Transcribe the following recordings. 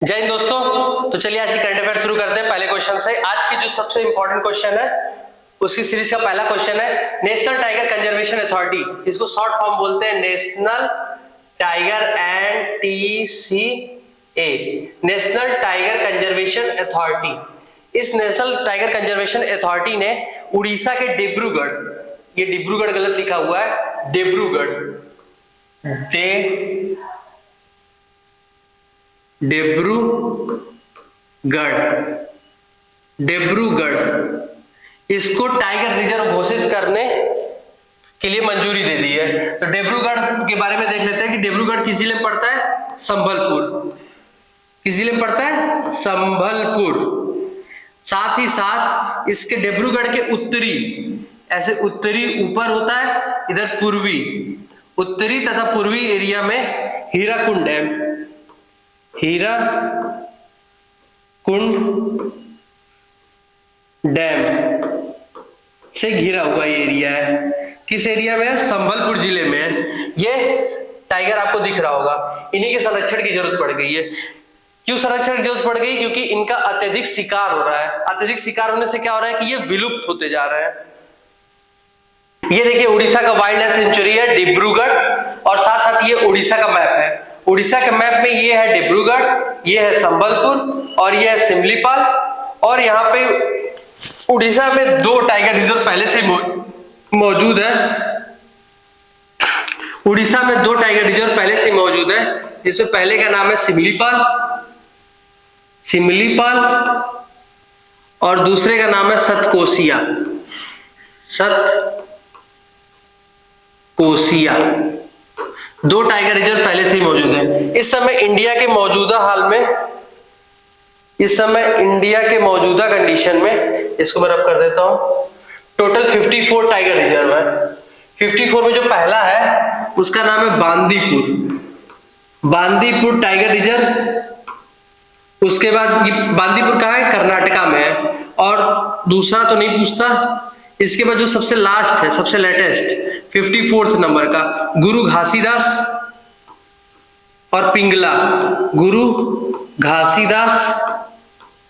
जय हिंद दोस्तों। तो चलिए आज की करंट अफेयर शुरू करते हैं पहले क्वेश्चन से। आज की जो सबसे इंपॉर्टेंट क्वेश्चन है उसकी सीरीज का पहला क्वेश्चन है नेशनल टाइगर कंजर्वेशन अथॉरिटी, इसको शॉर्ट फॉर्म बोलते हैं national tiger and TCA, national tiger conservation authority. इस नेशनल टाइगर कंजर्वेशन अथॉरिटी ने उड़ीसा के डिब्रूगढ़, ये डिब्रूगढ़ गलत लिखा हुआ है, डिब्रूगढ़ डिब्रूगढ़ इसको टाइगर रिजर्व घोषित करने के लिए मंजूरी दे दी है। तो डिब्रूगढ़ के बारे में देख लेते हैं कि डिब्रूगढ़ किस जिले में पड़ता है? संबलपुर। किस जिले में पड़ता है? संबलपुर। साथ ही साथ इसके डिब्रूगढ़ के उत्तरी, ऐसे उत्तरी ऊपर होता है, इधर पूर्वी, उत्तरी तथा पूर्वी एरिया में हीराकुंड डैम, हीराकुंड डैम से घिरा हुआ ये एरिया है। किस एरिया में है? संबलपुर जिले में है। ये टाइगर आपको दिख रहा होगा। इन्हीं के संरक्षण की जरूरत पड़ गई है। क्यों संरक्षण की जरूरत पड़ गई? क्योंकि इनका अत्यधिक शिकार हो रहा है। अत्यधिक शिकार होने से क्या हो रहा है कि ये विलुप्त होते जा रहे हैं। ये देखिए उड़ीसा का वाइल्ड लाइफ सेंचुरी है डिब्रूगढ़, और साथ साथ ये उड़ीसा का मैप है। उड़ीसा के मैप में ये है डिब्रूगढ़, ये है संबलपुर और ये है सिमलीपाल। और यहाँ पे उड़ीसा में दो टाइगर रिजर्व पहले से मौजूद है। उड़ीसा में दो टाइगर रिजर्व पहले से मौजूद है, जिसमें पहले का नाम है सिमलीपाल और दूसरे का नाम है सतकोसिया। दो टाइगर रिजर्व पहले से ही मौजूद है। इस समय इंडिया के मौजूदा कंडीशन में, इसको मैं रब कर देता हूं, टोटल 54 टाइगर रिजर्व है। 54 में जो पहला है उसका नाम है बांदीपुर टाइगर रिजर्व। उसके बाद ये बांदीपुर कहाँ है? कर्नाटका में है। और दूसरा तो नहीं पूछता। इसके बाद जो सबसे लास्ट है, सबसे लेटेस्ट 54th नंबर का, गुरु घासीदास और पिंगला, गुरु घासीदास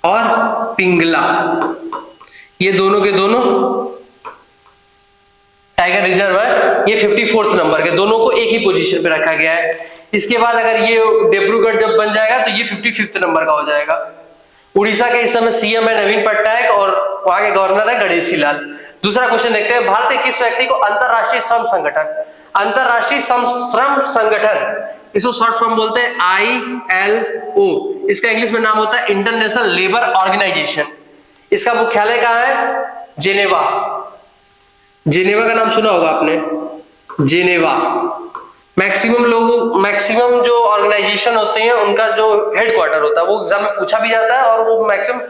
और पिंगला, ये दोनों के दोनों टाइगर रिजर्व है। ये 54th नंबर के, दोनों को एक ही पोजीशन पे रखा गया है। इसके बाद अगर ये डिब्रूगढ़ जब बन जाएगा तो ये 55th नंबर का हो जाएगा। उड़ीसा के इस समय CM है नवीन पटनायक और वहां के गवर्नर है गणेशी लाल। दूसरा क्वेश्चन देखते हैं, भारत के किस व्यक्ति को अंतरराष्ट्रीय श्रम संगठन, इसको शॉर्ट फॉर्म बोलते हैं ILO, इसका इंग्लिश में नाम होता है इंटरनेशनल लेबर ऑर्गेनाइजेशन। इसका मुख्यालय कहाँ है? जेनेवा का नाम सुना होगा आपने, जेनेवा। मैक्सिमम जो ऑर्गेनाइजेशन होते हैं उनका जो हेडक्वार्टर होता है वो एग्जाम में पूछा भी जाता है, और वो मैक्सिमम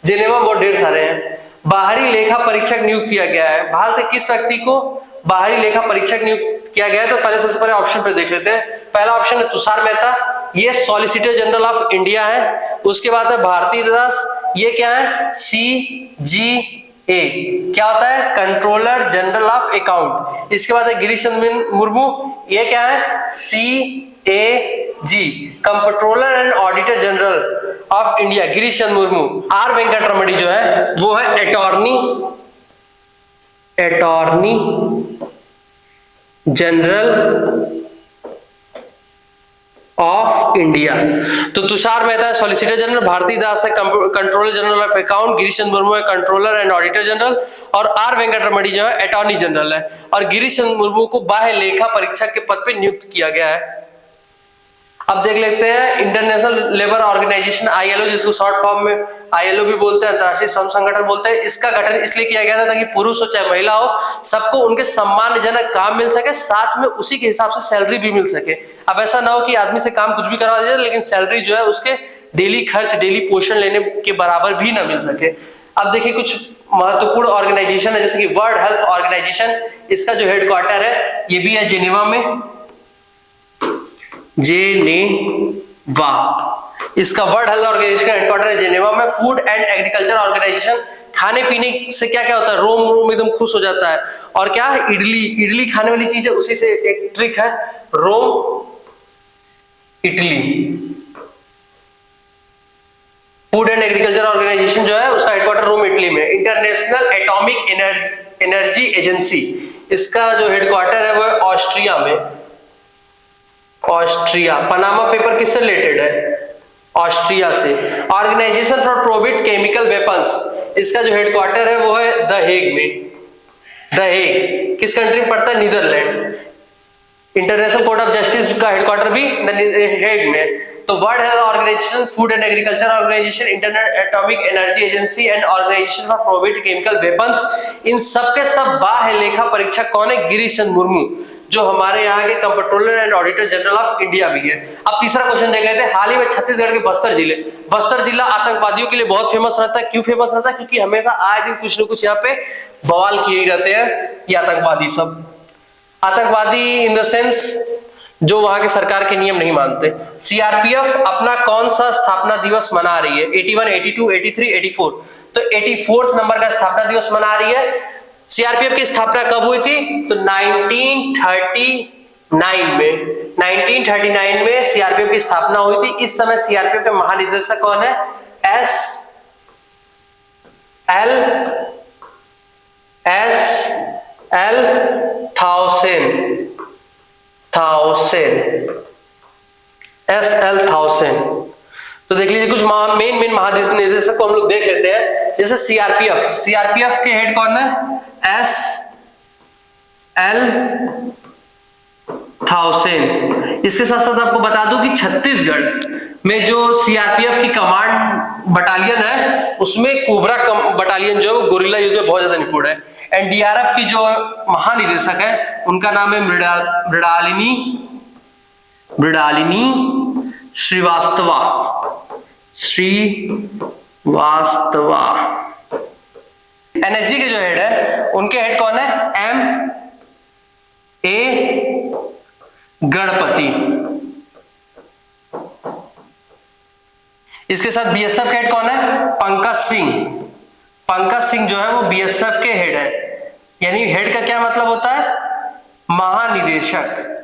जेनेवा बहुत ढेर सारे हैं। बाहरी लेखा परीक्षक नियुक्त किया गया है। भारत के किस व्यक्ति को बाहरी लेखा परीक्षक नियुक्त किया गया है? तो पहले सबसे पहले ऑप्शन पे देख लेते हैं। पहला ऑप्शन है तुषार मेहता, ये सॉलिसिटर जनरल ऑफ इंडिया है। उसके बाद है भारती दास, ये क्या है? CGA, क्या होता है? Controller general of account. इसके बाद है गिरीश चंद्र मुर्मू, ये क्या है? CAG, controller and auditor general of India, Girish Chandra Murmu. R Venkataramani जो है वो है अटॉर्नी जनरल ऑफ इंडिया। तो तुषार मेहता है सॉलिसिटर जनरल, भारती दास है controller general of account, Girish Chandra Murmu है कंट्रोलर एंड ऑडिटर जनरल, और आर वेंकटरमणी जो है अटॉर्नी जनरल है। और गिरीश चंद्र मुर्मू को बाह्य लेखा परीक्षक के पद पे नियुक्त किया गया है। अब देख लेते हैं इंटरनेशनल लेबर ऑर्गेनाइजेशन ILO, जिसको शॉर्ट फॉर्म में ILO भी बोलते हैं, अंतरराष्ट्रीय श्रम संगठन बोलते हैं। इसका गठन इसलिए किया गया था ताकि पुरुष हो चाहे महिला हो, सबको उनके सम्मानजनक काम मिल सके, साथ में उसी के हिसाब से सैलरी भी मिल सके। अब ऐसा ना हो कि आदमी से काम कुछ भी करवा दीजिए लेकिन सैलरी जो है उसके डेली खर्च, डेली पोषण लेने के बराबर भी ना मिल सके। अब देखिए कुछ महत्वपूर्ण ऑर्गेनाइजेशन है, जैसे कि वर्ल्ड हेल्थ ऑर्गेनाइजेशन, इसका जो हेडक्वार्टर है ये भी है जेनेवा में, जेनेवा। इसका वर्ल्ड हेल्थ ऑर्गेनाइजेशन हेडक्वार्टर है जेनेवा में। फूड एंड एग्रीकल्चर ऑर्गेनाइजेशन, खाने पीने से क्या क्या होता है, रोम एकदम खुश हो जाता है। और क्या है? इडली खाने वाली चीज है, उसी से एक ट्रिक है, Rome Italy. Food and agriculture organization जो है उसका हेडक्वार्टर रोम इटली में। इंटरनेशनल एटॉमिक एनर्जी एजेंसी, इसका जो हेडक्वार्टर है वो है ऑस्ट्रिया में। ऑस्ट्रिया। पनामा पेपर किससे रिलेटेड है? ऑस्ट्रिया से। Organization for prohibit chemical weapons, इसका जो हेडक्वार्टर है वो है द हेग में। द हेग किस कंट्री में पड़ता है? Netherland. International court of justice का हेडक्वार्टर भी हेग में। तो world health organization, food and agriculture organization, international atomic energy agency and organization for prohibit chemical weapons, इन सब के सब बाह्य लेखा परीक्षक कौन है? गिरीश चंद्र मुर्मू, जो हमारे यहाँ के controller and auditor general of India भी है। अब तीसरा क्वेश्चन देख लेते हैं। हाल ही में छत्तीसगढ़ के बस्तर जिला आतंकवादियों के लिए बहुत फेमस रहता है। क्यों फेमस रहता है? क्योंकि हमेशा आए दिन कुछ न कुछ यहाँ पे बवाल किए रहते हैं ये आतंकवादी सब। आतंकवादी इन द सेंस जो वहां के सरकार के नियम नहीं मानते। सीआरपीएफ अपना कौन सा स्थापना दिवस मना रही है? 81, 82, 83, 84। तो 84 नंबर का स्थापना दिवस मना रही है। सीआरपीएफ की स्थापना कब हुई थी? तो 1939 में। 1939 में सीआरपीएफ की स्थापना हुई थी। इस समय सीआरपीएफ के महानिदेशक कौन है? एस.एल. थाउसेन। तो देख लीजिए कुछ मेन महानिदेशक को हम लोग देख लेते हैं। जैसे सीआरपीएफ के हेड कौन है? एस.एल. थाउसेन। इसके साथ साथ आपको बता दूं कि छत्तीसगढ़ में जो सीआरपीएफ की कमांड बटालियन है उसमें कोबरा बटालियन जो है वो गोरिल्ला युद्ध में बहुत ज्यादा निपुण है। एनडीआरएफ की जो महानिदेशक है उनका नाम है मृणालिनी श्रीवास्तवा। एनएसजी के जो हेड है उनके हेड कौन है? M.A. गणपति। इसके साथ बीएसएफ के हेड कौन है? पंकज सिंह जो है वो बीएसएफ के हेड है। यानी हेड का क्या मतलब होता है? महानिदेशक।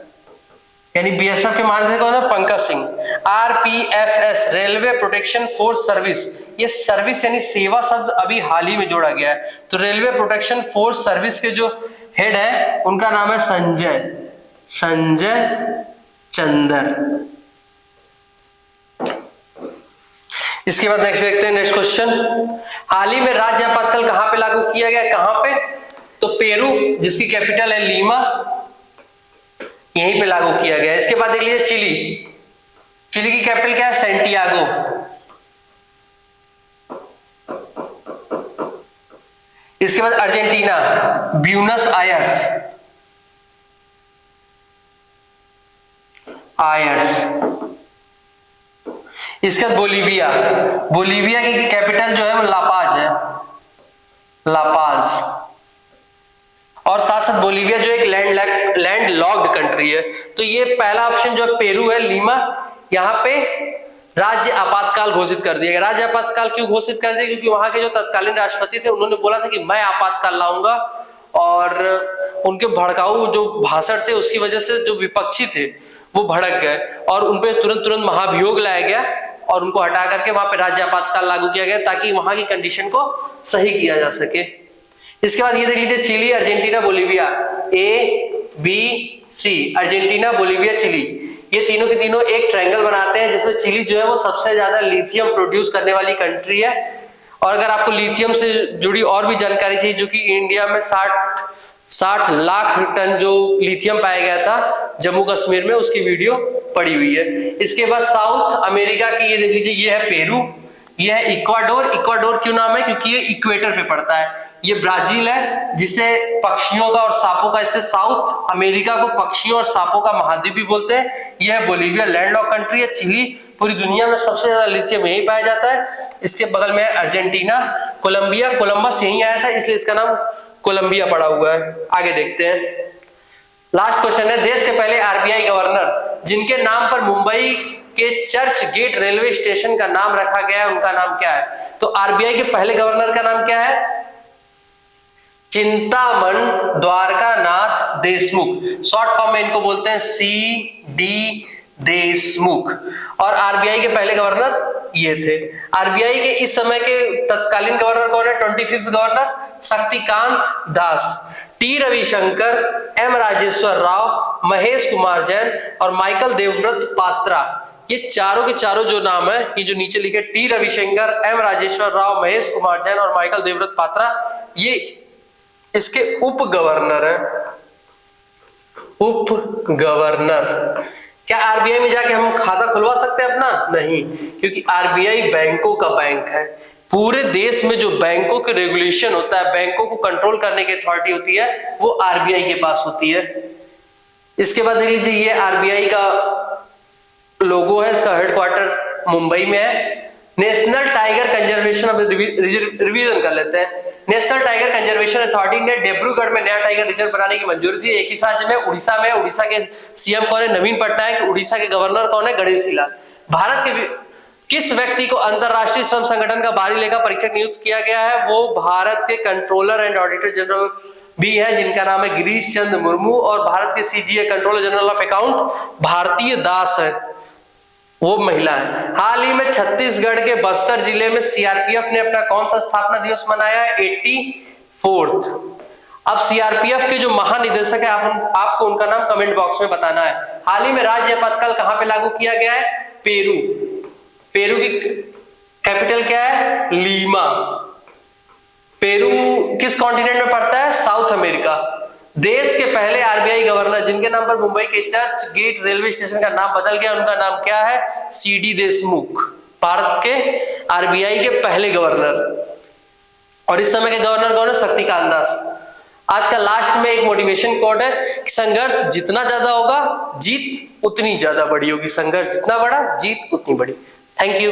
यानी बीएसएफ के महानिदेशक कौन है? Pankaj Singh. RPFS, railway protection force service, ये सर्विस यानी सेवा शब्द अभी हाल ही में जोड़ा गया है। तो रेलवे प्रोटेक्शन फोर्स सर्विस के जो हेड है उनका नाम है संजय चंदर। इसके बाद नेक्स्ट देखते हैं। नेक्स्ट क्वेश्चन, हाल ही में राज्य आपातकाल कहां पे लागू किया गया? कहां पे? तो पेरू, जिसकी कैपिटल है लीमा, यहीं पे लागू किया गया। इसके बाद देख लीजिए चिली की कैपिटल क्या है? सेंटियागो। इसके बाद अर्जेंटीना, ब्यूनस आयर्स। इसके बाद बोलीविया की कैपिटल जो है वो लापाज है। और साथ साथ बोलीविया जो एक लैंड लॉक्ड कंट्री है। तो ये पहला ऑप्शन जो पेरू है, लीमा, यहाँ पे राज्य आपातकाल घोषित कर दिया गया। राज्य आपातकाल क्यों घोषित कर दिया? क्योंकि वहां के जो तत्कालीन राष्ट्रपति थे उन्होंने बोला था कि मैं आपातकाल लाऊंगा, और उनके भड़काऊ जो भाषण थे उसकी वजह से जो विपक्षी थे वो भड़क गए और उनपे तुरंत महाभियोग लाया गया और उनको हटा करके वहां पे राज्य आपातकाल लागू किया गया ताकि वहां की कंडीशन को सही किया जा सके। इसके बाद ये देख लीजिए Chile, Argentina, Bolivia, ABC, Argentina, Bolivia, Chile, ये तीनों के तीनों एक ट्रायंगल बनाते हैं जिसमें चिली जो है वो सबसे ज्यादा लिथियम प्रोड्यूस करने वाली कंट्री है। और अगर आपको लिथियम से जुड़ी और भी जानकारी चाहिए, जो कि इंडिया में 60 लाख टन जो लिथियम पाया गया था जम्मू कश्मीर में, उसकी वीडियो पड़ी हुई है। इसके बाद साउथ अमेरिका की ये देख लीजिए, ये है पेरू, ये है इक्वाडोर क्यों नाम है? क्योंकि ये इक्वेटर पे पड़ता है। ये ब्राजील है जिसे पक्षियों का और सांपों का, इससे साउथ अमेरिका को पक्षियों और सांपों का महाद्वीप भी बोलते हैं। यह है बोलीविया, लैंडलॉक कंट्री है। चिली, पूरी दुनिया में सबसे ज्यादा लिथियम यही पाया जाता है। इसके बगल में है अर्जेंटीना। कोलंबिया, कोलंबस यहीं आया था इसलिए इसका नाम कोलंबिया पड़ा हुआ है। आगे देखते हैं। लास्ट क्वेश्चन है, देश के पहले आरबीआई गवर्नर जिनके नाम पर मुंबई के चर्च गेट रेलवे स्टेशन का नाम रखा गया है, उनका नाम क्या है? तो आरबीआई के पहले गवर्नर का नाम क्या है? चिंतामन द्वारकानाथ देशमुख। शॉर्ट फॉर्म में इनको बोलते हैं CDD। देशमुख। और आरबीआई के पहले गवर्नर ये थे। आरबीआई के इस समय के तत्कालीन गवर्नर कौन है? 25th governor Shaktikanta Das. T Ravishankar, M Rajeshwar Rao, Mahesh Kumar Jain और माइकल देवव्रत पात्रा, ये चारों के चारों जो नाम है, ये जो नीचे लिखे टी रविशंकर, एम राजेश्वर राव, महेश कुमार जैन और माइकल देवव्रत पात्रा, ये इसके उप गवर्नर है। उप गवर्नर। क्या आरबीआई में जाके हम खाता खुलवा सकते हैं अपना? नहीं, क्योंकि आरबीआई बैंकों का बैंक है। पूरे देश में जो बैंकों के रेगुलेशन होता है, बैंकों को कंट्रोल करने की अथॉरिटी होती है, वो आरबीआई के पास होती है। इसके बाद देख लीजिए, ये आरबीआई का लोगो है, इसका हेडक्वार्टर मुंबई में है। नेशनल टाइगर कंजर्वेशन, अब रिवीजन कर लेते हैं। नेशनल टाइगर कंजर्वेशन अथॉरिटी ने डिब्रूगढ़ में नया टाइगर रिजर्व बनाने की मंजूरी दी। एक ही राज्य में उड़ीसा में। उड़ीसा के सीएम कौन है? नवीन पटनायक। उड़ीसा के गवर्नर कौन है? गणेशी लाल। भारत के किस व्यक्ति को अंतरराष्ट्रीय श्रम संगठन का बाहरी लेखा परीक्षक नियुक्त किया गया है? वो भारत के कंट्रोलर एंड ऑडिटर जनरल भी है, जिनका नाम है गिरीश चंद्र मुर्मू। और भारत के CGA controller general of account भारतीय दास है, वो महिला है। हाल ही में छत्तीसगढ़ के बस्तर जिले में सीआरपीएफ ने अपना कौन सा स्थापना दिवस मनाया है? 84th। अब सीआरपीएफ के जो महानिदेशक है, आपको उनका नाम कमेंट बॉक्स में बताना है। हाल ही में राज्य आपत्तिकाल कहां पे लागू किया गया है? पेरू। पेरू की कैपिटल क्या है? लीमा। पेरू किस कॉन्टिनेंट में पड़ता है? South America. देश के पहले आरबीआई गवर्नर, जिनके नाम पर मुंबई के चर्च गेट रेलवे स्टेशन का नाम बदल गया, उनका नाम क्या है? सीडी देशमुख। भारत के आरबीआई के पहले गवर्नर। और इस समय के गवर्नर कौन है? शक्तिकांत दास। आज का लास्ट में एक मोटिवेशन कोट है कि संघर्ष जितना ज्यादा होगा, जीत उतनी ज्यादा बड़ी होगी। संघर्ष जितना बड़ा, जीत उतनी बड़ी। Thank you.